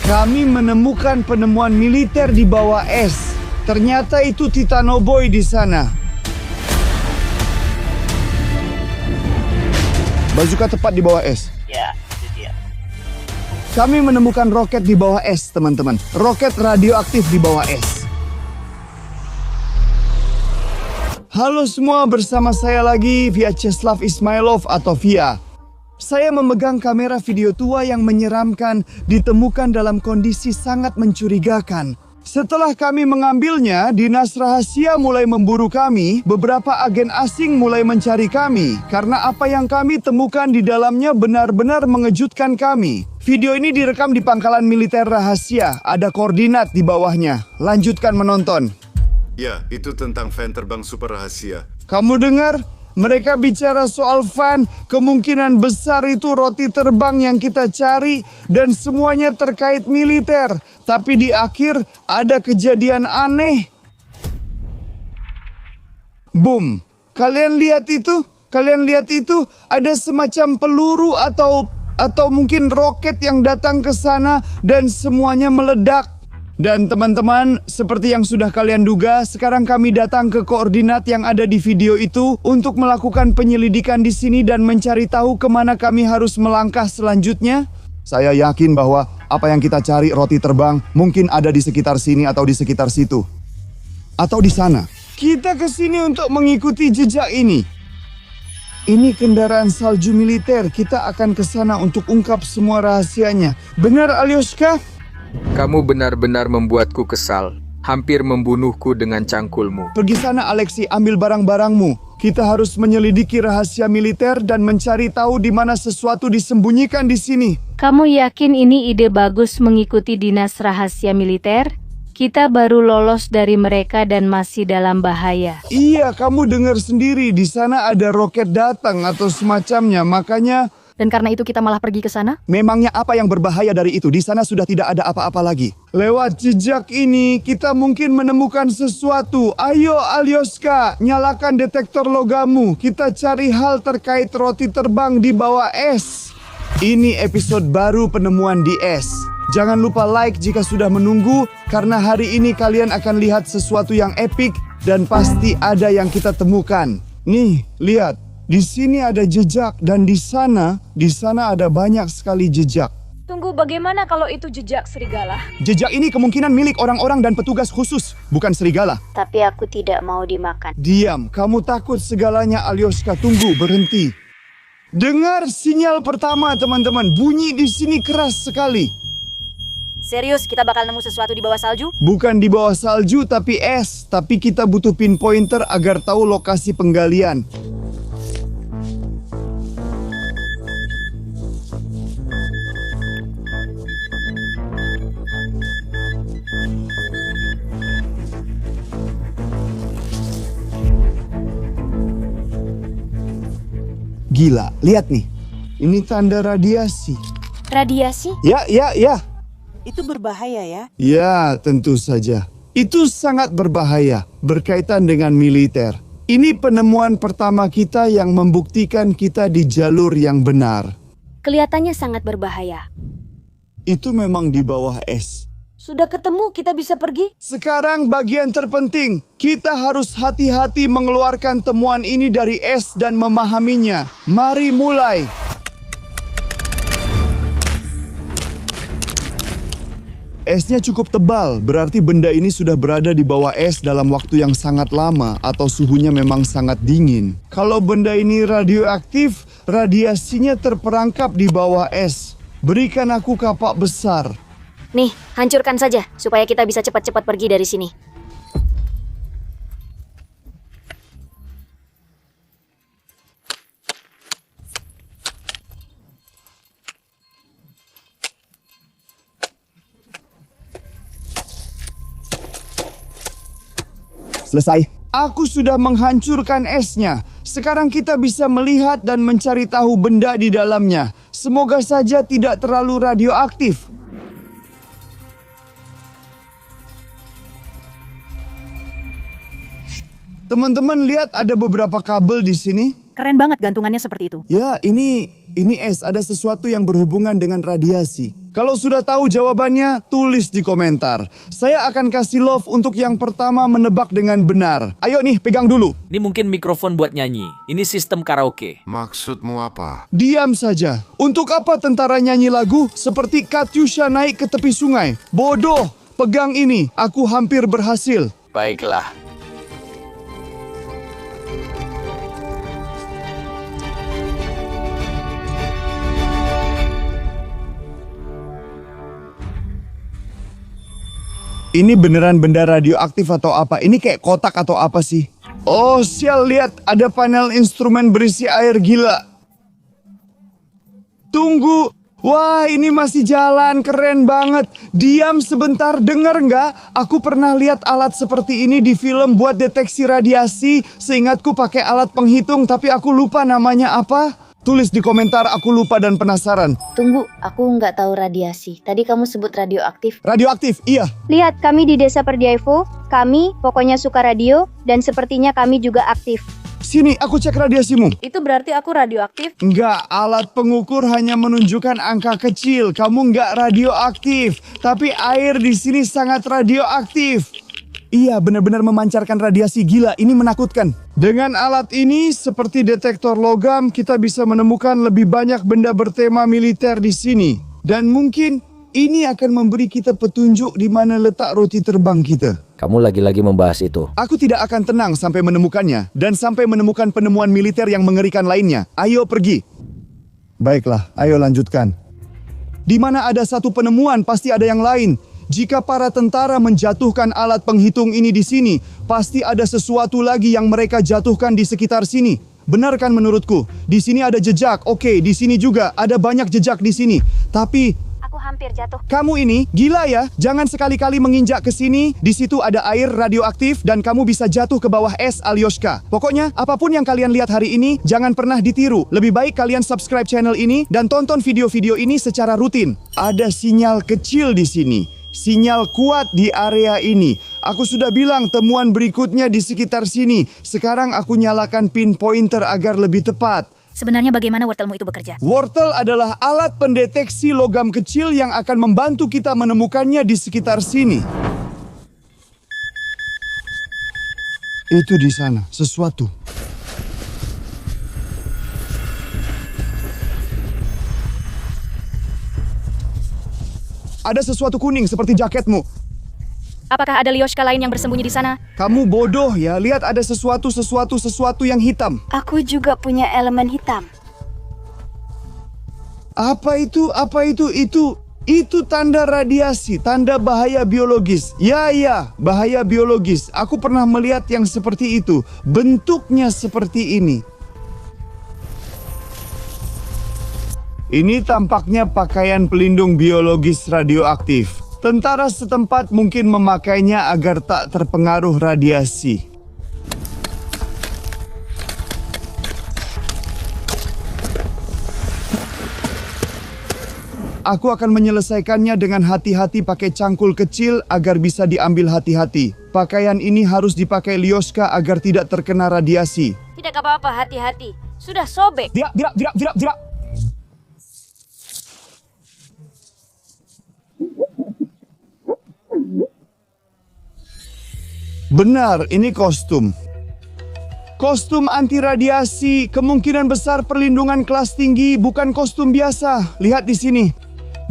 Kami menemukan penemuan militer di bawah es. Ternyata itu Titanoboy di sana. Bazooka tepat di bawah es. Ya, itu dia. Kami menemukan roket di bawah es, teman-teman. Roket radioaktif di bawah es. Halo semua, bersama saya lagi Vyacheslav Ismailov atau Via. Saya memegang kamera video tua yang menyeramkan, ditemukan dalam kondisi sangat mencurigakan. Setelah kami mengambilnya, dinas rahasia mulai memburu kami, beberapa agen asing mulai mencari kami, karena apa yang kami temukan di dalamnya benar-benar mengejutkan kami. Video ini direkam di pangkalan militer rahasia, ada koordinat di bawahnya. Lanjutkan menonton. Ya, itu tentang fan terbang super rahasia. Kamu dengar? Mereka bicara soal fan, kemungkinan besar itu roti terbang yang kita cari dan semuanya terkait militer. Tapi di akhir ada kejadian aneh. Boom. Kalian lihat itu? Kalian lihat itu? Ada semacam peluru atau mungkin roket yang datang ke sana dan semuanya meledak. Dan teman-teman, seperti yang sudah kalian duga, sekarang kami datang ke koordinat yang ada di video itu untuk melakukan penyelidikan di sini dan mencari tahu kemana kami harus melangkah selanjutnya. Saya yakin bahwa apa yang kita cari roti terbang mungkin ada di sekitar sini atau di sekitar situ. Atau di sana. Kita ke sini untuk mengikuti jejak ini. Ini kendaraan salju militer, kita akan ke sana untuk ungkap semua rahasianya. Benar, Alyoshka? Kamu benar-benar membuatku kesal. Hampir membunuhku dengan cangkulmu. Pergi sana, Alexi, ambil barang-barangmu. Kita harus menyelidiki rahasia militer dan mencari tahu di mana sesuatu disembunyikan di sini. Kamu yakin ini ide bagus mengikuti dinas rahasia militer? Kita baru lolos dari mereka dan masih dalam bahaya. Iya, kamu dengar sendiri. Di sana ada roket datang atau semacamnya, makanya... Dan karena itu kita malah pergi ke sana? Memangnya apa yang berbahaya dari itu? Di sana sudah tidak ada apa-apa lagi. Lewat jejak ini, kita mungkin menemukan sesuatu. Ayo, Alyoshka, nyalakan detektor logammu. Kita cari hal terkait roti terbang di bawah es. Ini episode baru penemuan di es. Jangan lupa like jika sudah menunggu, karena hari ini kalian akan lihat sesuatu yang epik dan pasti ada yang kita temukan. Nih, lihat. Di sini ada jejak dan di sana ada banyak sekali jejak. Tunggu, bagaimana kalau itu jejak serigala? Jejak ini kemungkinan milik orang-orang dan petugas khusus, bukan serigala. Tapi aku tidak mau dimakan. Diam, kamu takut segalanya, Alyoshka. Tunggu, berhenti. Dengar sinyal pertama, teman-teman. Bunyi di sini keras sekali. Serius, kita bakal nemu sesuatu di bawah salju? Bukan di bawah salju, tapi es. Tapi kita butuh pinpointer agar tahu lokasi penggalian. Gila, lihat nih. Ini tanda radiasi. Radiasi? Ya. Itu berbahaya ya. Ya, tentu saja. Itu sangat berbahaya, berkaitan dengan militer. Ini penemuan pertama kita yang membuktikan kita di jalur yang benar. Kelihatannya sangat berbahaya. Itu memang di bawah es. Sudah ketemu, kita bisa pergi? Sekarang bagian terpenting. Kita harus hati-hati mengeluarkan temuan ini dari es dan memahaminya. Mari mulai. Esnya cukup tebal, berarti benda ini sudah berada di bawah es dalam waktu yang sangat lama atau suhunya memang sangat dingin. Kalau benda ini radioaktif, radiasinya terperangkap di bawah es. Berikan aku kapak besar. Nih, hancurkan saja supaya kita bisa cepat-cepat pergi dari sini. Selesai. Aku sudah menghancurkan esnya. Sekarang kita bisa melihat dan mencari tahu benda di dalamnya. Semoga saja tidak terlalu radioaktif. Teman-teman lihat ada beberapa kabel di sini. Keren banget gantungannya seperti itu. Ya, ini Ini S, ada sesuatu yang berhubungan dengan radiasi. Kalau sudah tahu jawabannya, tulis di komentar. Saya akan kasih love untuk yang pertama menebak dengan benar. Ayo nih, pegang dulu. Ini mungkin mikrofon buat nyanyi. Ini sistem karaoke. Maksudmu apa? Diam saja. Untuk apa tentara nyanyi lagu seperti Katyusha naik ke tepi sungai? Bodoh, pegang ini. Aku hampir berhasil. Baiklah. Ini beneran benda radioaktif atau apa? Ini kayak kotak atau apa sih? Oh, sial, lihat. Ada panel instrumen berisi air gila. Tunggu. Wah, ini masih jalan. Keren banget. Diam sebentar. Dengar nggak? Aku pernah lihat alat seperti ini di film buat deteksi radiasi. Seingatku pakai alat penghitung, tapi aku lupa namanya apa. Tulis di komentar, aku lupa dan penasaran. Tunggu, aku nggak tahu radiasi. Tadi kamu sebut radioaktif. Radioaktif, iya. Lihat, kami di Desa Perdiaivo. Kami pokoknya suka radio dan sepertinya kami juga aktif. Sini, aku cek radiasimu. Itu berarti aku radioaktif? Enggak, alat pengukur hanya menunjukkan angka kecil. Kamu enggak radioaktif, tapi air di sini sangat radioaktif. Iya, benar-benar memancarkan radiasi gila. Ini menakutkan. Dengan alat ini, seperti detektor logam, kita bisa menemukan lebih banyak benda bertema militer di sini. Dan mungkin ini akan memberi kita petunjuk di mana letak roti terbang kita. Kamu lagi-lagi membahas itu. Aku tidak akan tenang sampai menemukannya dan sampai menemukan penemuan militer yang mengerikan lainnya. Ayo pergi. Baiklah, ayo lanjutkan. Di mana ada satu penemuan, pasti ada yang lain. Jika para tentara menjatuhkan alat penghitung ini di sini, pasti ada sesuatu lagi yang mereka jatuhkan di sekitar sini. Benar kan menurutku? Di sini ada jejak. Oke, di sini juga ada banyak jejak di sini. Tapi Aku hampir jatuh. kamu ini gila ya. Jangan sekali-kali menginjak ke sini. Di situ ada air radioaktif dan kamu bisa jatuh ke bawah es, Alyoshka. Pokoknya apapun yang kalian lihat hari ini, jangan pernah ditiru. Lebih baik kalian subscribe channel ini dan tonton video-video ini secara rutin. Ada sinyal kecil di sini. Sinyal kuat di area ini. Aku sudah bilang temuan berikutnya di sekitar sini. Sekarang aku nyalakan pinpointer agar lebih tepat. Sebenarnya bagaimana wortelmu itu bekerja? Wortel adalah alat pendeteksi logam kecil yang akan membantu kita menemukannya di sekitar sini. Itu di sana, sesuatu. Ada sesuatu kuning seperti jaketmu. Apakah ada Lyoshka lain yang bersembunyi di sana? Kamu bodoh ya, lihat ada sesuatu yang hitam. Aku juga punya elemen hitam. Apa itu? Itu tanda radiasi, tanda bahaya biologis. Ya, bahaya biologis. Aku pernah melihat yang seperti itu. Bentuknya seperti ini. Ini tampaknya pakaian pelindung biologis radioaktif. Tentara setempat mungkin memakainya agar tak terpengaruh radiasi. Aku akan menyelesaikannya dengan hati-hati pakai cangkul kecil agar bisa diambil hati-hati. Pakaian ini harus dipakai Lyoshka agar tidak terkena radiasi. Tidak apa-apa, hati-hati. Sudah sobek. Tidak. Benar, ini kostum. Kostum anti radiasi, kemungkinan besar perlindungan kelas tinggi, bukan kostum biasa. Lihat di sini.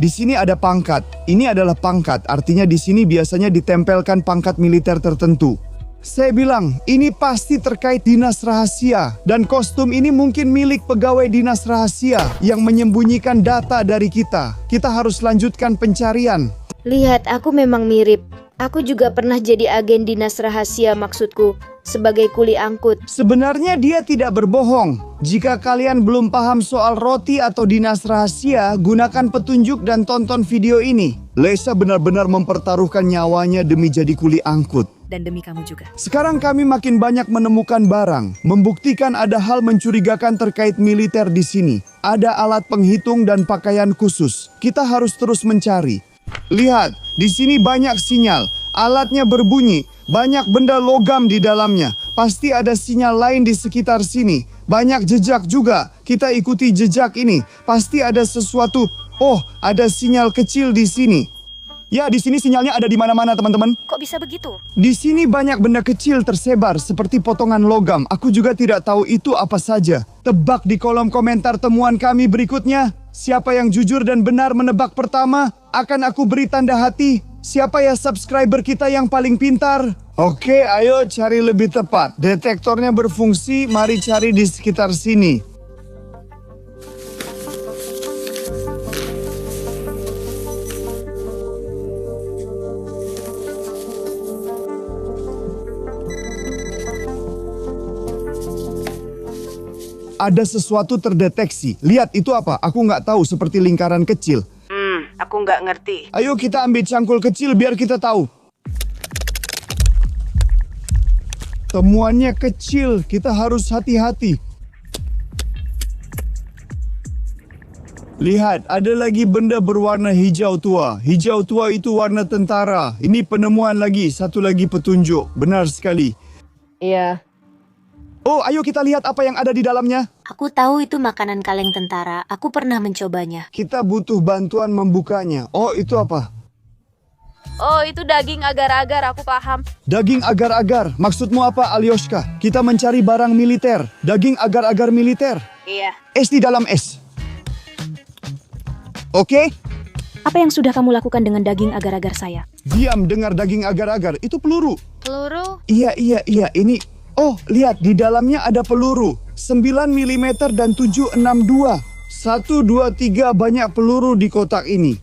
Di sini ada pangkat. Ini adalah pangkat, artinya di sini biasanya ditempelkan pangkat militer tertentu. Saya bilang, ini pasti terkait dinas rahasia. Dan kostum ini mungkin milik pegawai dinas rahasia yang menyembunyikan data dari kita. Kita harus lanjutkan pencarian. Lihat, aku memang mirip. Aku juga pernah jadi agen dinas rahasia, maksudku, sebagai kuli angkut. Sebenarnya dia tidak berbohong. Jika kalian belum paham soal roti atau dinas rahasia, gunakan petunjuk dan tonton video ini. Lesa benar-benar mempertaruhkan nyawanya demi jadi kuli angkut. Dan demi kamu juga. Sekarang kami makin banyak menemukan barang, membuktikan ada hal mencurigakan terkait militer di sini. Ada alat penghitung dan pakaian khusus. Kita harus terus mencari. Lihat, di sini banyak sinyal. Alatnya berbunyi. Banyak benda logam di dalamnya. Pasti ada sinyal lain di sekitar sini. Banyak jejak juga. kita ikuti jejak ini. Pasti ada sesuatu. Oh, ada sinyal kecil di sini. Ya, di sini sinyalnya ada di mana-mana, teman-teman. Kok bisa begitu? Di sini banyak benda kecil tersebar seperti potongan logam. Aku juga tidak tahu itu apa saja. Tebak di kolom komentar temuan kami berikutnya. Siapa yang jujur dan benar menebak pertama, akan aku beri tanda hati. Siapa ya subscriber kita yang paling pintar? Oke, ayo cari lebih tepat. Detektornya berfungsi, mari cari di sekitar sini. Ada sesuatu terdeteksi. Lihat itu apa? Aku nggak tahu, seperti lingkaran kecil. Aku nggak ngerti. Ayo kita ambil cangkul kecil biar kita tahu. Temuannya kecil, kita harus hati-hati. Lihat, ada lagi benda berwarna hijau tua. Hijau tua itu warna tentara. Ini penemuan lagi, satu lagi petunjuk. Benar sekali. Iya. Oh, ayo kita lihat apa yang ada di dalamnya. Aku tahu itu makanan kaleng tentara. Aku pernah mencobanya. Kita butuh bantuan membukanya. Oh, itu apa? Oh, itu daging agar-agar, aku paham. Daging agar-agar. Maksudmu apa, Alyoshka? Kita mencari barang militer. Daging agar-agar militer. Iya. Es di dalam es. Oke? Apa yang sudah kamu lakukan dengan daging agar-agar saya? Diam dengar daging agar-agar. Itu peluru. Peluru? Iya. Ini. Oh, lihat di dalamnya ada peluru. 9 mm dan 762. 1, 2, 3 banyak peluru di kotak ini.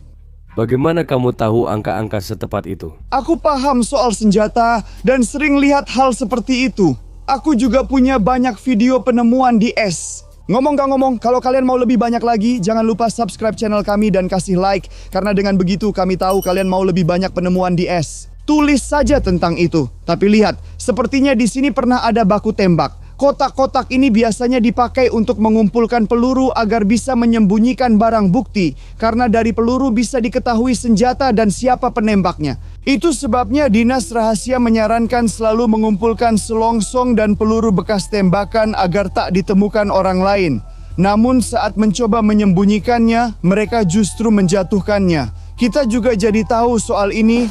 Bagaimana kamu tahu angka-angka setepat itu? Aku paham soal senjata dan sering lihat hal seperti itu. Aku juga punya banyak video penemuan di es. Ngomong gak ngomong, kalau kalian mau lebih banyak lagi, jangan lupa subscribe channel kami dan kasih like. Karena dengan begitu kami tahu kalian mau lebih banyak penemuan di es. Tulis saja tentang itu. Tapi lihat, sepertinya di sini pernah ada baku tembak. Kotak-kotak ini biasanya dipakai untuk mengumpulkan peluru agar bisa menyembunyikan barang bukti. Karena dari peluru bisa diketahui senjata dan siapa penembaknya. Itu sebabnya Dinas Rahasia menyarankan selalu mengumpulkan selongsong dan peluru bekas tembakan agar tak ditemukan orang lain. Namun saat mencoba menyembunyikannya, mereka justru menjatuhkannya. Kita juga jadi tahu soal ini.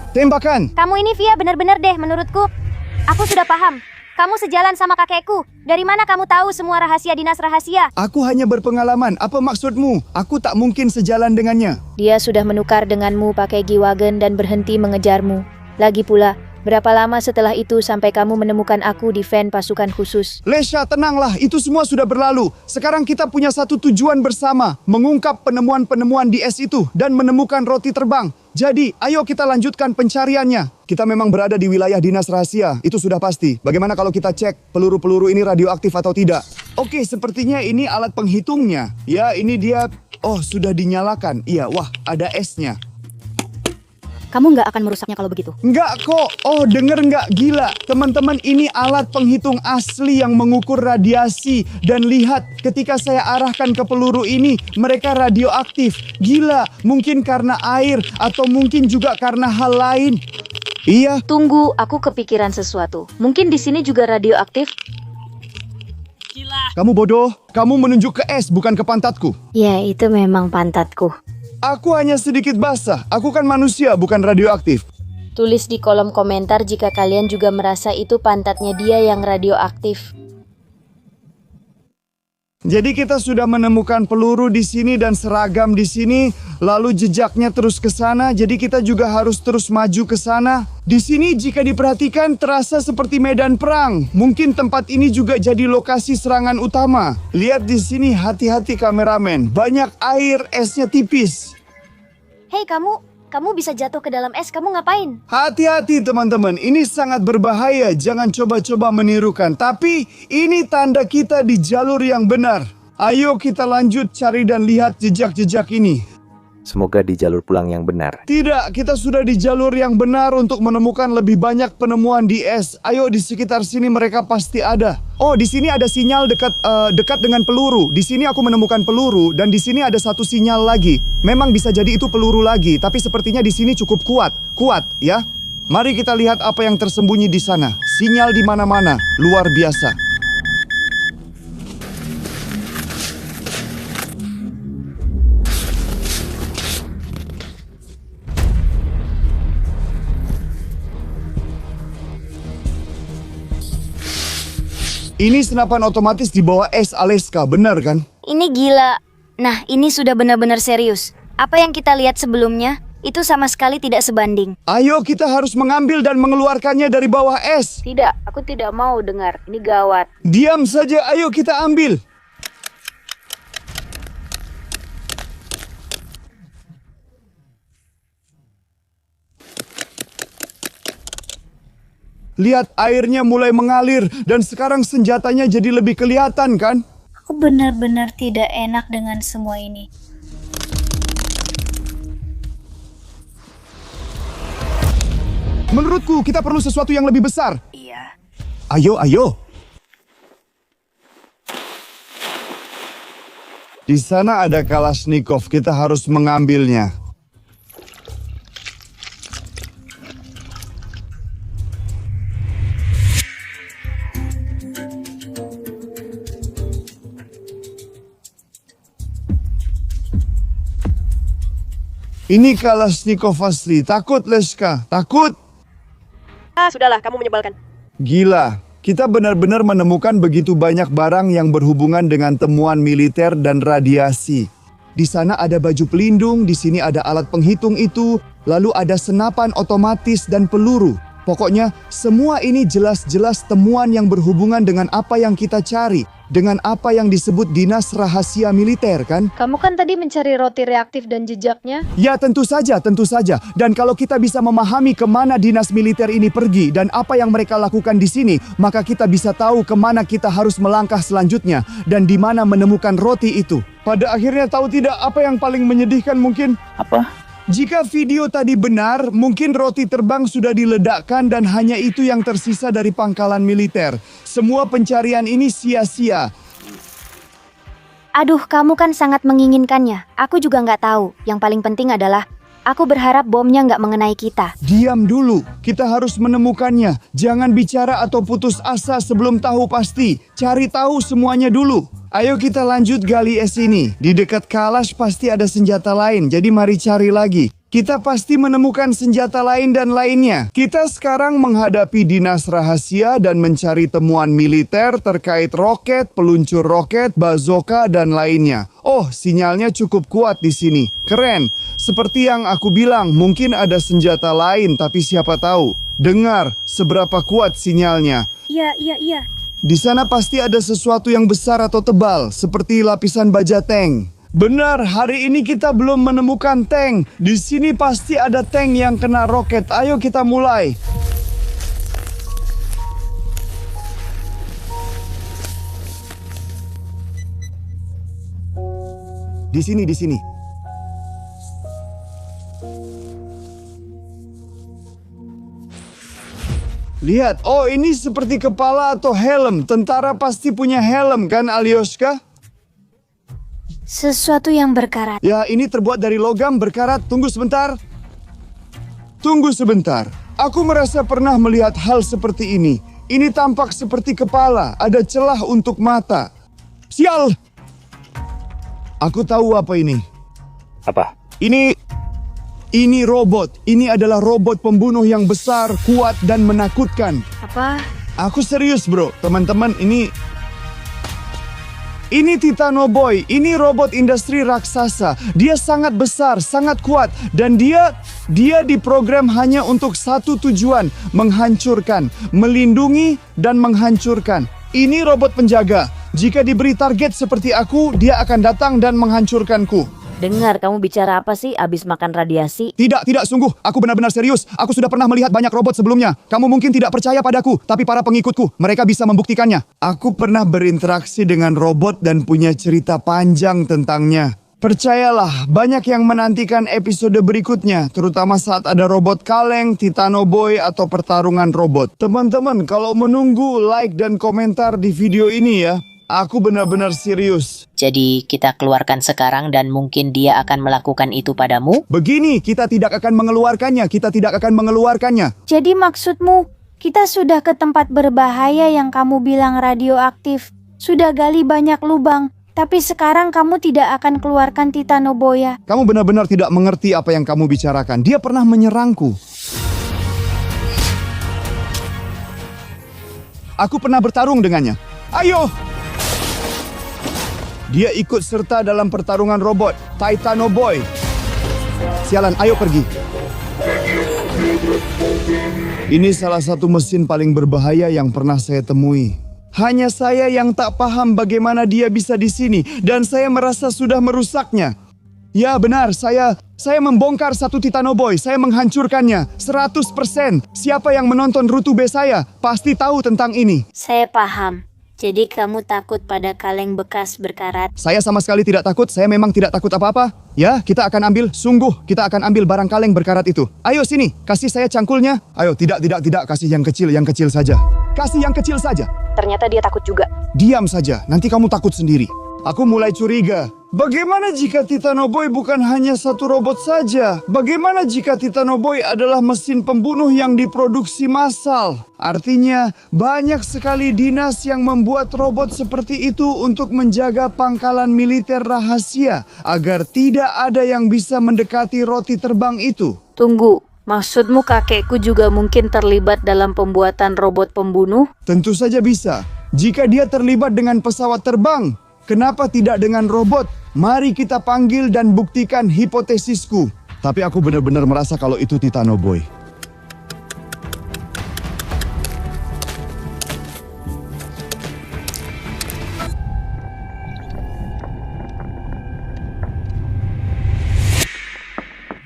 Tembakan! Kamu ini Via benar-benar deh menurutku. Aku sudah paham. Kamu sejalan sama kakekku. Dari mana kamu tahu semua rahasia dinas rahasia? Aku hanya berpengalaman. Apa maksudmu? Aku tak mungkin sejalan dengannya. Dia sudah menukar denganmu pakai Giwagen dan berhenti mengejarmu. Lagi pula, berapa lama setelah itu sampai kamu menemukan aku di van pasukan khusus? Lesha, tenanglah. Itu semua sudah berlalu. Sekarang kita punya satu tujuan bersama. Mengungkap penemuan-penemuan di es itu dan menemukan roti terbang. Jadi, ayo kita lanjutkan pencariannya. Kita memang berada di wilayah dinas rahasia, itu sudah pasti. Bagaimana kalau kita cek peluru-peluru ini radioaktif atau tidak? Oke, sepertinya ini alat penghitungnya. Ya, ini dia. Oh, sudah dinyalakan. Iya, wah, ada esnya. Kamu nggak akan merusaknya kalau begitu. Enggak kok. Oh, denger nggak? Gila. Teman-teman, ini alat penghitung asli yang mengukur radiasi. Dan lihat, ketika saya arahkan ke peluru ini, mereka radioaktif. Gila, mungkin karena air atau mungkin juga karena hal lain. Iya. Tunggu, aku kepikiran sesuatu. Mungkin di sini juga radioaktif? Kamu bodoh. Kamu menunjuk ke es, bukan ke pantatku. Ya, itu memang pantatku. Aku hanya sedikit basah. Aku kan manusia, bukan radioaktif. Tulis di kolom komentar jika kalian juga merasa itu pantatnya dia yang radioaktif. Jadi kita sudah menemukan peluru di sini dan seragam di sini, lalu jejaknya terus ke sana. Jadi kita juga harus terus maju ke sana. Di sini jika diperhatikan terasa seperti medan perang. Mungkin tempat ini juga jadi lokasi serangan utama. Lihat di sini, hati-hati kameramen. Banyak air, esnya tipis. Hei kamu bisa jatuh ke dalam es, kamu ngapain? Hati-hati teman-teman, ini sangat berbahaya, jangan coba-coba menirukan. Tapi ini tanda kita di jalur yang benar. Ayo kita lanjut cari dan lihat jejak-jejak ini. Semoga di jalur pulang yang benar. Tidak, kita sudah di jalur yang benar untuk menemukan lebih banyak penemuan di es. Ayo di sekitar sini mereka pasti ada. Oh, di sini ada sinyal dekat dengan peluru. Di sini aku menemukan peluru dan di sini ada satu sinyal lagi. Memang bisa jadi itu peluru lagi, tapi sepertinya di sini cukup kuat. Kuat, ya. Mari kita lihat apa yang tersembunyi di sana. Sinyal di mana-mana, luar biasa. Ini senapan otomatis di bawah es Aleska, benar kan? Ini gila. Nah, ini sudah benar-benar serius. Apa yang kita lihat sebelumnya, itu sama sekali tidak sebanding. Ayo kita harus mengambil dan mengeluarkannya dari bawah es. Tidak, aku tidak mau dengar. Ini gawat. Diam saja, ayo kita ambil. Lihat, airnya mulai mengalir dan sekarang senjatanya jadi lebih kelihatan kan? Aku benar-benar tidak enak dengan semua ini. Menurutku kita perlu sesuatu yang lebih besar. Iya. Ayo. Di sana ada Kalashnikov, kita harus mengambilnya. Ini Kalashnikov asli. Takut, Leska. Takut. Sudahlah, kamu menyebalkan. Gila. Kita benar-benar menemukan begitu banyak barang yang berhubungan dengan temuan militer dan radiasi. Di sana ada baju pelindung, di sini ada alat penghitung itu, lalu ada senapan otomatis dan peluru. Pokoknya, semua ini jelas-jelas temuan yang berhubungan dengan apa yang kita cari. Dengan apa yang disebut dinas rahasia militer, kan? Kamu kan tadi mencari roti reaktif dan jejaknya? Ya, tentu saja. Dan kalau kita bisa memahami kemana dinas militer ini pergi dan apa yang mereka lakukan di sini, maka kita bisa tahu kemana kita harus melangkah selanjutnya dan di mana menemukan roti itu. Pada akhirnya tahu tidak apa yang paling menyedihkan mungkin? Apa? Jika video tadi benar, mungkin roti terbang sudah diledakkan dan hanya itu yang tersisa dari pangkalan militer. Semua pencarian ini sia-sia. Aduh, kamu kan sangat menginginkannya. Aku juga nggak tahu. Yang paling penting adalah, aku berharap bomnya nggak mengenai kita. Diam dulu, kita harus menemukannya. Jangan bicara atau putus asa sebelum tahu pasti. Cari tahu semuanya dulu. Ayo kita lanjut gali es ini. Di dekat Kalash pasti ada senjata lain, jadi mari cari lagi. Kita pasti menemukan senjata lain dan lainnya. Kita sekarang menghadapi dinas rahasia dan mencari temuan militer terkait roket, peluncur roket, bazooka, dan lainnya. Oh, sinyalnya cukup kuat di sini. Keren. Seperti yang aku bilang, mungkin ada senjata lain, tapi siapa tahu. Dengar, seberapa kuat sinyalnya. Iya. Di sana pasti ada sesuatu yang besar atau tebal, seperti lapisan baja tank. Benar, hari ini kita belum menemukan tank. Di sini pasti ada tank yang kena roket. Ayo kita mulai. Di sini. Lihat, oh ini seperti kepala atau helm. Tentara pasti punya helm kan, Alioska? Sesuatu yang berkarat. Ya, ini terbuat dari logam berkarat. Tunggu sebentar. Aku merasa pernah melihat hal seperti ini. Ini tampak seperti kepala. Ada celah untuk mata. Sial! Aku tahu apa ini. Apa? Ini robot. Ini adalah robot pembunuh yang besar, kuat, dan menakutkan. Apa? Aku serius, bro. Teman-teman, ini Titanoboy. Ini robot industri raksasa. Dia sangat besar, sangat kuat. Dan dia diprogram hanya untuk satu tujuan. Menghancurkan, melindungi, dan menghancurkan. Ini robot penjaga. Jika diberi target seperti aku, dia akan datang dan menghancurkanku. Dengar, kamu bicara apa sih abis makan radiasi? Tidak, sungguh. Aku benar-benar serius. Aku sudah pernah melihat banyak robot sebelumnya. Kamu mungkin tidak percaya padaku, tapi para pengikutku, mereka bisa membuktikannya. Aku pernah berinteraksi dengan robot dan punya cerita panjang tentangnya. Percayalah, banyak yang menantikan episode berikutnya, terutama saat ada robot kaleng, Titanoboy, atau pertarungan robot. Teman-teman, kalau menunggu like dan komentar di video ini ya, aku benar-benar serius. Jadi kita keluarkan sekarang dan mungkin dia akan melakukan itu padamu? Begini, kita tidak akan mengeluarkannya. Jadi maksudmu, kita sudah ke tempat berbahaya yang kamu bilang radioaktif. Sudah gali banyak lubang. Tapi sekarang kamu tidak akan keluarkan Titanoboya. Kamu benar-benar tidak mengerti apa yang kamu bicarakan. Dia pernah menyerangku. Aku pernah bertarung dengannya. Ayo! Dia ikut serta dalam pertarungan robot, Titanoboy. Sialan, ayo pergi. Ini salah satu mesin paling berbahaya yang pernah saya temui. Hanya saya yang tak paham bagaimana dia bisa di sini dan saya merasa sudah merusaknya. Ya benar, saya membongkar satu Titanoboy, saya menghancurkannya 100%. Siapa yang menonton Rutube saya pasti tahu tentang ini. Saya paham. Jadi kamu takut pada kaleng bekas berkarat? Saya sama sekali tidak takut, saya memang tidak takut apa-apa. Ya, kita akan ambil, sungguh kita akan ambil barang kaleng berkarat itu. Ayo sini, kasih saya cangkulnya. Ayo, tidak, kasih yang kecil saja. Kasih yang kecil saja. Ternyata dia takut juga. Diam saja, nanti kamu takut sendiri. Aku mulai curiga. Bagaimana jika Titanoboy bukan hanya satu robot saja? Bagaimana jika Titanoboy adalah mesin pembunuh yang diproduksi massal? Artinya, banyak sekali dinas yang membuat robot seperti itu untuk menjaga pangkalan militer rahasia agar tidak ada yang bisa mendekati roti terbang itu. Tunggu, maksudmu kakekku juga mungkin terlibat dalam pembuatan robot pembunuh? Tentu saja bisa. Jika dia terlibat dengan pesawat terbang, kenapa tidak dengan robot? Mari kita panggil dan buktikan hipotesisku. Tapi aku benar-benar merasa kalau itu Titanoboy.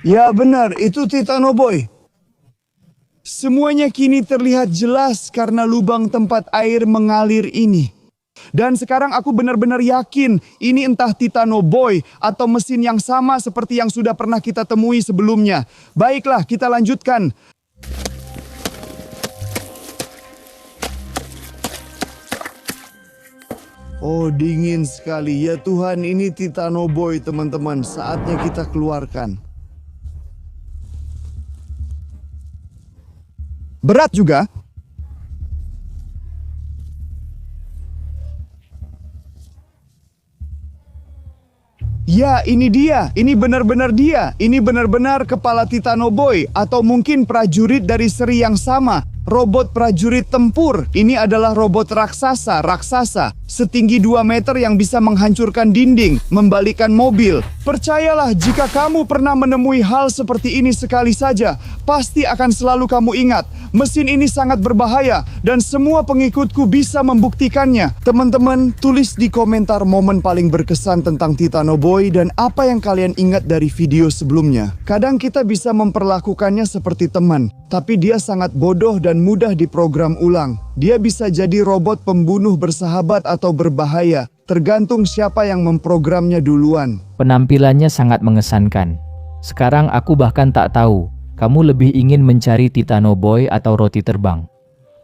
Ya benar, itu Titanoboy. Semuanya kini terlihat jelas karena lubang tempat air mengalir ini. Dan sekarang aku benar-benar yakin ini entah Titanoboy atau mesin yang sama seperti yang sudah pernah kita temui sebelumnya. Baiklah, kita lanjutkan. Oh, dingin sekali. Ya Tuhan, ini Titanoboy, teman-teman. Saatnya kita keluarkan. Berat juga. Ya, ini dia. Ini benar-benar dia. Ini benar-benar kepala Titanoboy atau mungkin prajurit dari seri yang sama. Robot prajurit tempur. Ini adalah robot raksasa setinggi 2 meter yang bisa menghancurkan dinding, membalikkan mobil. Percayalah, jika kamu pernah menemui hal seperti ini sekali saja, pasti akan selalu kamu ingat. Mesin ini sangat berbahaya dan semua pengikutku bisa membuktikannya. Teman-teman, tulis di komentar momen paling berkesan tentang Titanoboy dan apa yang kalian ingat dari video sebelumnya. Kadang kita bisa memperlakukannya seperti teman, tapi dia sangat bodoh dan mudah diprogram ulang. Dia bisa jadi robot pembunuh bersahabat atau berbahaya, tergantung siapa yang memprogramnya duluan. Penampilannya sangat mengesankan. Sekarang aku bahkan tak tahu, kamu lebih ingin mencari Titanoboy atau roti terbang.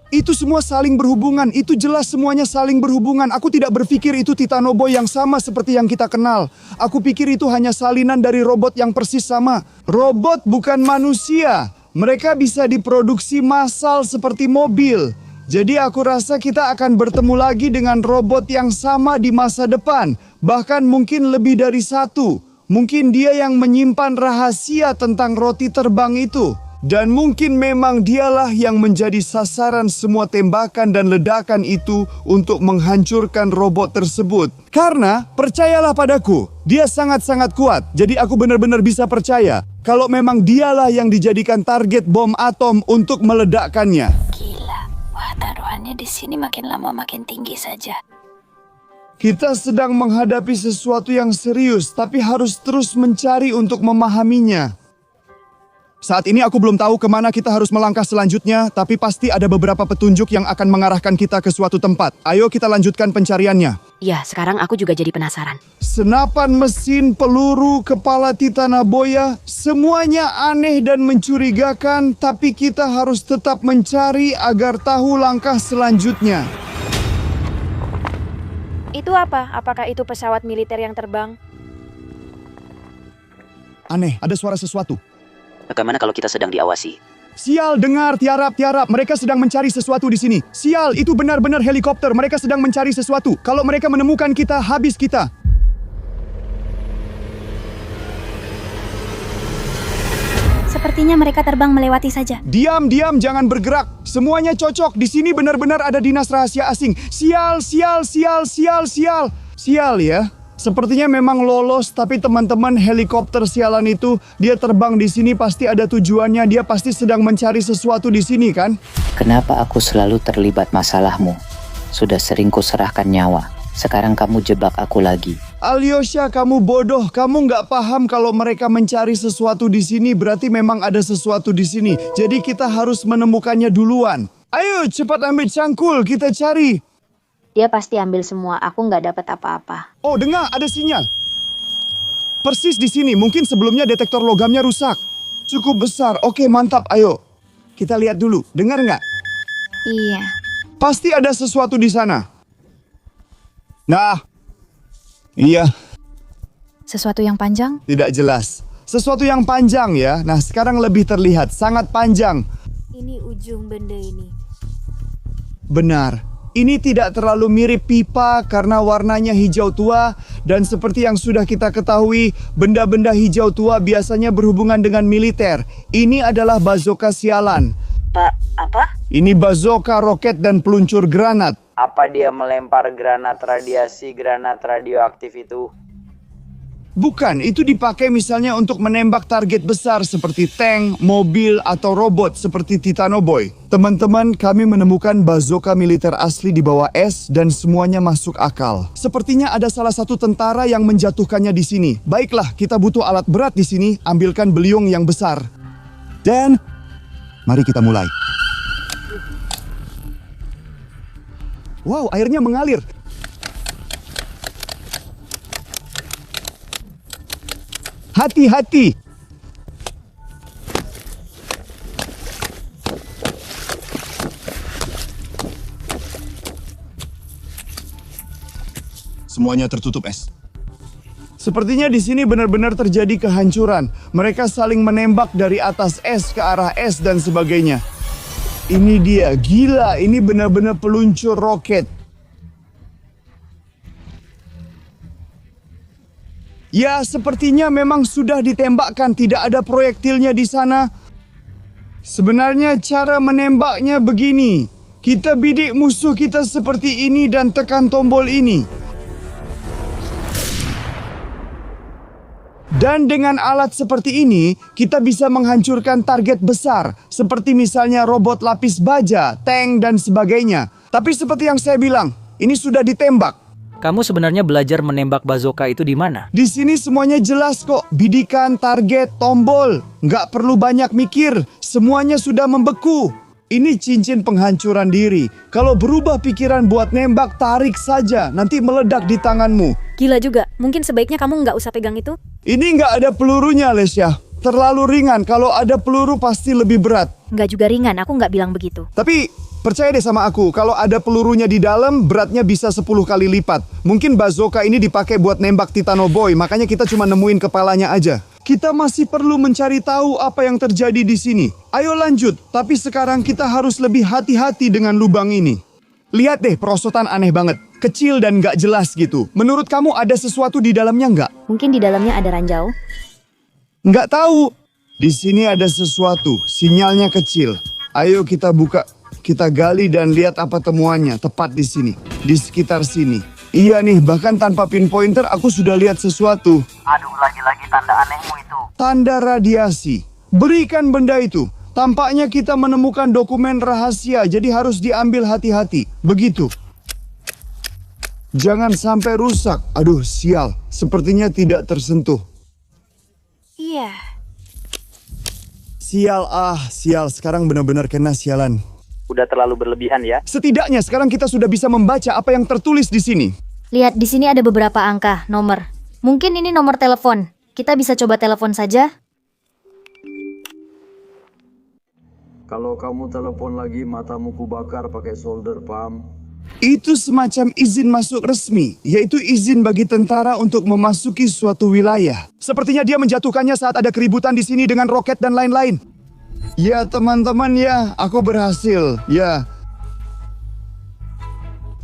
Itu semua saling berhubungan, itu jelas semuanya saling berhubungan. Aku tidak berpikir itu Titanoboy yang sama seperti yang kita kenal. Aku pikir itu hanya salinan dari robot yang persis sama. Robot bukan manusia. Mereka bisa diproduksi massal seperti mobil. Jadi aku rasa kita akan bertemu lagi dengan robot yang sama di masa depan. Bahkan mungkin lebih dari satu. Mungkin dia yang menyimpan rahasia tentang roti terbang itu. Dan mungkin memang dialah yang menjadi sasaran semua tembakan dan ledakan itu untuk menghancurkan robot tersebut. Karena, percayalah padaku, dia sangat-sangat kuat. Jadi aku benar-benar bisa percaya kalau memang dialah yang dijadikan target bom atom untuk meledakkannya. Gila, wah taruhannya di sini makin lama makin tinggi saja. Kita sedang menghadapi sesuatu yang serius, tapi harus terus mencari untuk memahaminya. Saat ini aku belum tahu kemana kita harus melangkah selanjutnya, tapi pasti ada beberapa petunjuk yang akan mengarahkan kita ke suatu tempat. Ayo kita lanjutkan pencariannya. Ya, sekarang aku juga jadi penasaran. Senapan mesin, peluru, kepala Titanoboy, semuanya aneh dan mencurigakan, tapi kita harus tetap mencari agar tahu langkah selanjutnya. Itu apa? Apakah itu pesawat militer yang terbang? Aneh, ada suara sesuatu. Bagaimana kalau kita sedang diawasi? Sial, dengar, tiarap. Mereka sedang mencari sesuatu di sini. Sial, itu benar-benar helikopter. Mereka sedang mencari sesuatu. Kalau mereka menemukan kita, habis kita. Sepertinya mereka terbang melewati saja. Diam, jangan bergerak. Semuanya cocok. Di sini benar-benar ada dinas rahasia asing. Sial ya. Sepertinya memang lolos, tapi teman-teman helikopter sialan itu, dia terbang di sini pasti ada tujuannya. Dia pasti sedang mencari sesuatu di sini, kan? Kenapa aku selalu terlibat masalahmu? Sudah sering kuserahkan nyawa. Sekarang kamu jebak aku lagi. Alyosha, kamu bodoh. Kamu nggak paham kalau mereka mencari sesuatu di sini, berarti memang ada sesuatu di sini. Jadi kita harus menemukannya duluan. Ayo, cepat ambil cangkul, kita cari. Dia pasti ambil semua, aku nggak dapat apa-apa. Oh, dengar, ada sinyal. Persis di sini, mungkin sebelumnya detektor logamnya rusak. Cukup besar, oke mantap, ayo. Kita lihat dulu, dengar nggak? Iya. Pasti ada sesuatu di sana. Nah, iya. Sesuatu yang panjang? Tidak jelas. Sesuatu yang panjang ya. Nah, sekarang lebih terlihat, sangat panjang. Ini ujung benda ini. Benar. Ini tidak terlalu mirip pipa karena warnanya hijau tua. Dan seperti yang sudah kita ketahui, benda-benda hijau tua biasanya berhubungan dengan militer. Ini adalah bazooka sialan. Pak, apa? Ini bazooka, roket, dan peluncur granat. Apa dia melempar granat radiasi, granat radioaktif itu? Bukan, itu dipakai misalnya untuk menembak target besar seperti tank, mobil, atau robot seperti Titanoboy. Teman-teman, kami menemukan bazooka militer asli di bawah es dan semuanya masuk akal. Sepertinya ada salah satu tentara yang menjatuhkannya di sini. Baiklah, kita butuh alat berat di sini, ambilkan beliung yang besar. Dan, mari kita mulai. Wow, airnya mengalir. Hati-hati. Semuanya tertutup es. Sepertinya di sini benar-benar terjadi kehancuran. Mereka saling menembak dari atas es ke arah es dan sebagainya. Ini dia, gila, ini benar-benar peluncur roket. Ya, sepertinya memang sudah ditembakkan, tidak ada proyektilnya di sana. Sebenarnya cara menembaknya begini. Kita bidik musuh kita seperti ini dan tekan tombol ini. Dan dengan alat seperti ini, kita bisa menghancurkan target besar. Seperti misalnya robot lapis baja, tank, dan sebagainya. Tapi seperti yang saya bilang, ini sudah ditembak. Kamu sebenarnya belajar menembak bazooka itu di mana? Di sini semuanya jelas kok. Bidikan, target, tombol. Nggak perlu banyak mikir. Semuanya sudah membeku. Ini cincin penghancuran diri. Kalau berubah pikiran buat nembak, tarik saja. Nanti meledak di tanganmu. Gila juga, mungkin sebaiknya kamu nggak usah pegang itu. Ini nggak ada pelurunya, Lesya. Terlalu ringan. Kalau ada peluru pasti lebih berat. Nggak juga ringan, aku nggak bilang begitu. Tapi percaya deh sama aku, kalau ada pelurunya di dalam, beratnya bisa 10 kali lipat. Mungkin bazooka ini dipakai buat nembak Titanoboy, makanya kita cuma nemuin kepalanya aja. Kita masih perlu mencari tahu apa yang terjadi di sini. Ayo lanjut, tapi sekarang kita harus lebih hati-hati dengan lubang ini. Lihat deh, perosotan aneh banget. Kecil dan nggak jelas gitu. Menurut kamu ada sesuatu di dalamnya nggak? Mungkin di dalamnya ada ranjau. Nggak tahu. Di sini ada sesuatu, sinyalnya kecil. Ayo kita buka. Kita gali dan lihat apa temuannya, tepat di sini, di sekitar sini. Iya nih, bahkan tanpa pinpointer aku sudah lihat sesuatu. Aduh, lagi-lagi tanda anehmu itu. Tanda radiasi. Berikan benda itu. Tampaknya kita menemukan dokumen rahasia, jadi harus diambil hati-hati. Begitu. Jangan sampai rusak. Aduh, sial. Sepertinya tidak tersentuh. Iya. Sial. Sekarang benar-benar kena sialan. Udah terlalu berlebihan ya. Setidaknya sekarang kita sudah bisa membaca apa yang tertulis di sini. Lihat, di sini ada beberapa angka, nomor. Mungkin ini nomor telepon. Kita bisa coba telepon saja. Kalau kamu telepon lagi, matamu kubakar pakai solder, paham? Itu semacam izin masuk resmi, yaitu izin bagi tentara untuk memasuki suatu wilayah. Sepertinya dia menjatuhkannya saat ada keributan di sini dengan roket dan lain-lain. Ya teman-teman ya, aku berhasil, ya.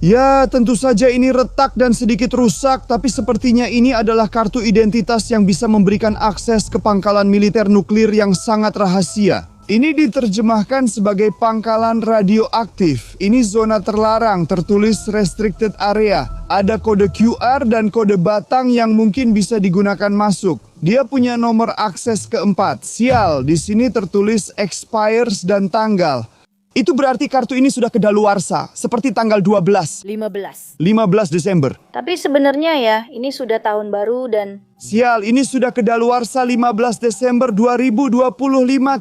Ya, tentu saja ini retak dan sedikit rusak, tapi sepertinya ini adalah kartu identitas yang bisa memberikan akses ke pangkalan militer nuklir yang sangat rahasia. Ini diterjemahkan sebagai pangkalan radioaktif. Ini zona terlarang, tertulis restricted area. Ada kode QR dan kode batang yang mungkin bisa digunakan masuk. Dia punya nomor akses keempat. Sial, di sini tertulis expires dan tanggal. Itu berarti kartu ini sudah kedaluarsa, seperti tanggal 12. 15. 15 Desember. Tapi sebenarnya ya, ini sudah tahun baru dan... Sial, ini sudah kedaluarsa 15 Desember 2025.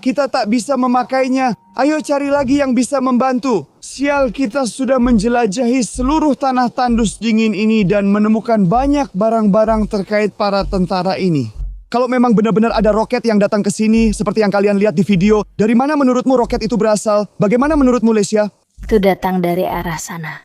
Kita tak bisa memakainya. Ayo cari lagi yang bisa membantu. Sial, kita sudah menjelajahi seluruh tanah tandus dingin ini dan menemukan banyak barang-barang terkait para tentara ini. Kalau memang benar-benar ada roket yang datang ke sini, seperti yang kalian lihat di video, dari mana menurutmu roket itu berasal? Bagaimana menurutmu, Lesia? Itu datang dari arah sana.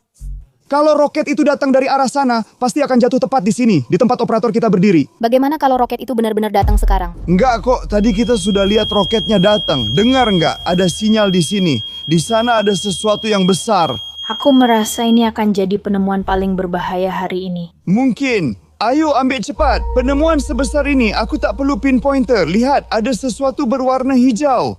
Kalau roket itu datang dari arah sana, pasti akan jatuh tepat di sini, di tempat operator kita berdiri. Bagaimana kalau roket itu benar-benar datang sekarang? Enggak kok, tadi kita sudah lihat roketnya datang. Dengar enggak? Ada sinyal di sini. Di sana ada sesuatu yang besar. Aku merasa ini akan jadi penemuan paling berbahaya hari ini. Mungkin. Ayo ambil cepat. Penemuan sebesar ini, aku tak perlu pinpointer. Lihat, ada sesuatu berwarna hijau.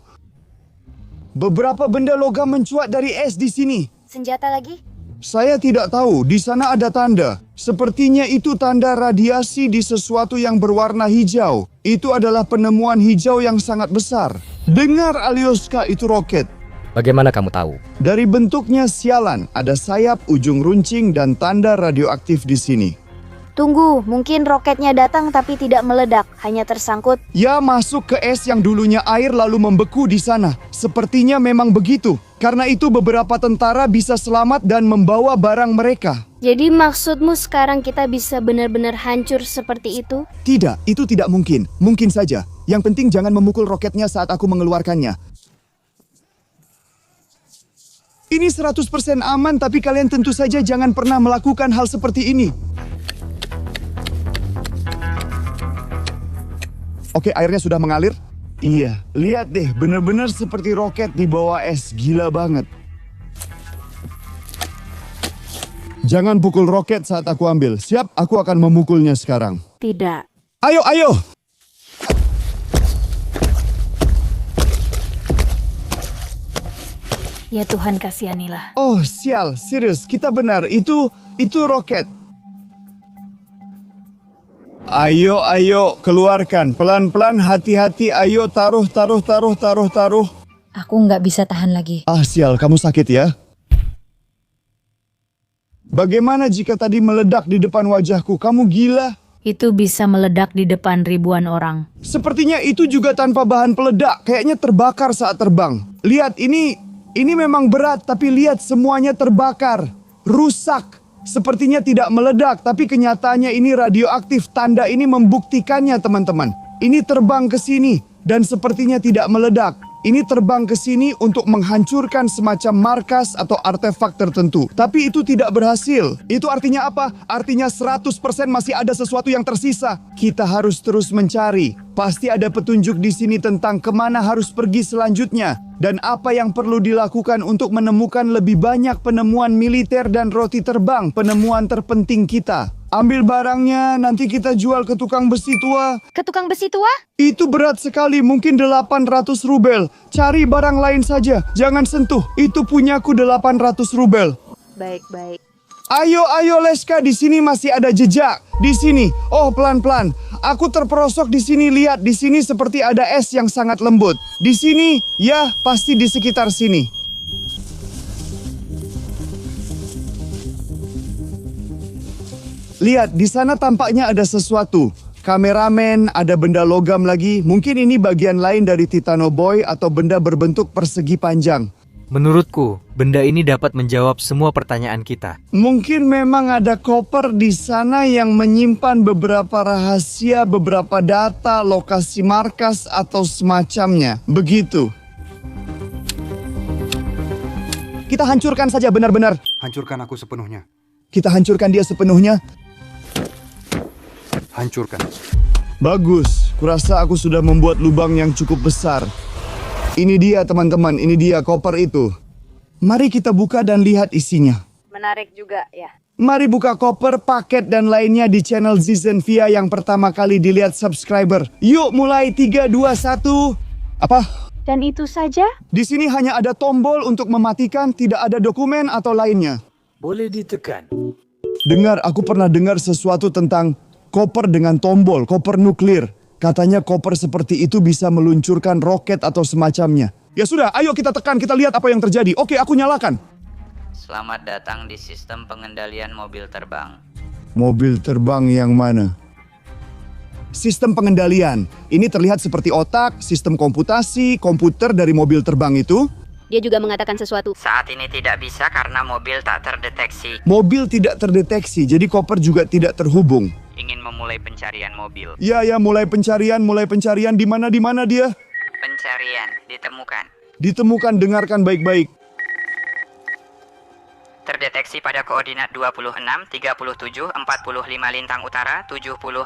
Beberapa benda logam mencuat dari es di sini. Senjata lagi? Saya tidak tahu, di sana ada tanda. Sepertinya itu tanda radiasi di sesuatu yang berwarna hijau. Itu adalah penemuan hijau yang sangat besar. Dengar, Alioska, itu roket. Bagaimana kamu tahu? Dari bentuknya sialan, ada sayap, ujung runcing, dan tanda radioaktif di sini. Tunggu, mungkin roketnya datang tapi tidak meledak, hanya tersangkut. Ya, masuk ke es yang dulunya air lalu membeku di sana. Sepertinya memang begitu. Karena itu beberapa tentara bisa selamat dan membawa barang mereka. Jadi maksudmu sekarang kita bisa benar-benar hancur seperti itu? Tidak, itu tidak mungkin. Mungkin saja. Yang penting jangan memukul roketnya saat aku mengeluarkannya. Ini 100% aman, tapi kalian tentu saja jangan pernah melakukan hal seperti ini. Oke, airnya sudah mengalir? Iya, lihat deh, benar-benar seperti roket di bawah es. Gila banget. Jangan pukul roket saat aku ambil. Siap, aku akan memukulnya sekarang. Tidak. Ayo, ayo! Ya Tuhan, kasihanilah. Oh, sial, serius, kita benar. Itu roket. Ayo, ayo, keluarkan. Pelan-pelan, hati-hati. Ayo, taruh. Aku nggak bisa tahan lagi. Ah, sial, kamu sakit ya? Bagaimana jika tadi meledak di depan wajahku? Kamu gila? Itu bisa meledak di depan ribuan orang. Sepertinya itu juga tanpa bahan peledak. Kayaknya terbakar saat terbang. Lihat, ini memang berat, tapi lihat semuanya terbakar. Rusak. Sepertinya tidak meledak, tapi kenyataannya ini radioaktif. Tanda ini membuktikannya, teman-teman. Ini terbang ke sini, dan sepertinya tidak meledak. Ini terbang ke sini untuk menghancurkan semacam markas atau artefak tertentu. Tapi itu tidak berhasil. Itu artinya apa? Artinya 100% masih ada sesuatu yang tersisa. Kita harus terus mencari. Pasti ada petunjuk di sini tentang kemana harus pergi selanjutnya. Dan apa yang perlu dilakukan untuk menemukan lebih banyak penemuan militer dan roti terbang. Penemuan terpenting kita. Ambil barangnya, nanti kita jual ke tukang besi tua. Ke tukang besi tua? Itu berat sekali, mungkin 800 rubel. Cari barang lain saja, jangan sentuh. Itu punyaku 800 rubel. Baik. Ayo Leska, di sini masih ada jejak. Di sini. Oh, pelan-pelan. Aku terperosok di sini, lihat. Di sini seperti ada es yang sangat lembut. Di sini, ya, pasti di sekitar sini. Lihat, di sana tampaknya ada sesuatu. Kameramen, ada benda logam lagi. Mungkin ini bagian lain dari Titanoboy atau benda berbentuk persegi panjang. Menurutku, benda ini dapat menjawab semua pertanyaan kita. Mungkin memang ada koper di sana yang menyimpan beberapa rahasia, beberapa data, lokasi markas, atau semacamnya. Begitu. Kita hancurkan saja benar-benar. Hancurkan aku sepenuhnya. Kita hancurkan dia sepenuhnya. Hancurkan. Bagus, kurasa aku sudah membuat lubang yang cukup besar. Ini dia teman-teman, ini dia koper itu. Mari kita buka dan lihat isinya. Menarik juga ya. Mari buka koper, paket, dan lainnya di channel Zizenvia yang pertama kali dilihat subscriber. Yuk mulai 3, 2, 1. Apa? Dan itu saja? Di sini hanya ada tombol untuk mematikan, tidak ada dokumen atau lainnya. Boleh ditekan. Dengar, aku pernah dengar sesuatu tentang koper dengan tombol, koper nuklir. Katanya koper seperti itu bisa meluncurkan roket atau semacamnya. Ya sudah, ayo kita tekan, kita lihat apa yang terjadi. Oke, aku nyalakan. Selamat datang di sistem pengendalian mobil terbang. Mobil terbang yang mana? Sistem pengendalian. Ini terlihat seperti otak, sistem komputasi, komputer dari mobil terbang itu. Dia juga mengatakan sesuatu. Saat ini tidak bisa karena mobil tak terdeteksi. Mobil tidak terdeteksi, jadi koper juga tidak terhubung. Ingin memulai pencarian mobil. Ya, mulai pencarian. Di mana dia? Pencarian ditemukan. Ditemukan, dengarkan baik-baik. Terdeteksi pada koordinat 26, 37, 45 lintang utara, 70, 53,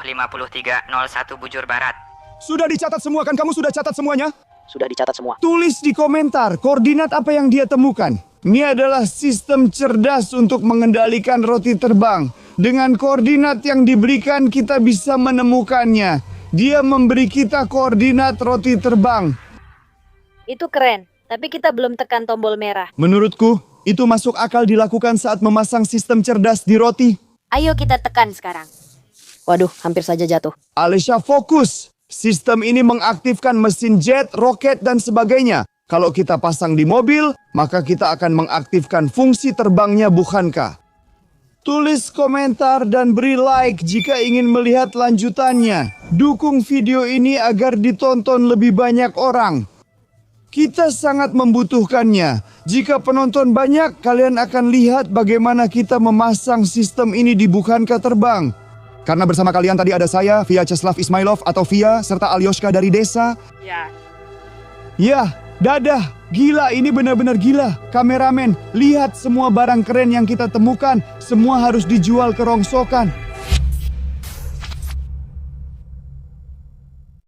01 bujur barat. Sudah dicatat semua kan? Kamu sudah catat semuanya? Sudah dicatat semua. Tulis di komentar koordinat apa yang dia temukan. Ini adalah sistem cerdas untuk mengendalikan roti terbang. Dengan koordinat yang diberikan kita bisa menemukannya. Dia memberi kita koordinat roti terbang. Itu keren, tapi kita belum tekan tombol merah. Menurutku, itu masuk akal dilakukan saat memasang sistem cerdas di roti. Ayo kita tekan sekarang. Waduh, hampir saja jatuh. Alicia, fokus. Sistem ini mengaktifkan mesin jet, roket, dan sebagainya. Kalau kita pasang di mobil, maka kita akan mengaktifkan fungsi terbangnya, bukankah? Tulis komentar dan beri like jika ingin melihat lanjutannya. Dukung video ini agar ditonton lebih banyak orang. Kita sangat membutuhkannya. Jika penonton banyak, kalian akan lihat bagaimana kita memasang sistem ini di Bukankah Terbang. Karena bersama kalian tadi ada saya, Vyacheslav Ismailov atau Via, serta Alyoshka dari desa. Ya, dadah. Gila, ini benar-benar gila. Kameramen, lihat semua barang keren yang kita temukan. Semua harus dijual ke rongsokan.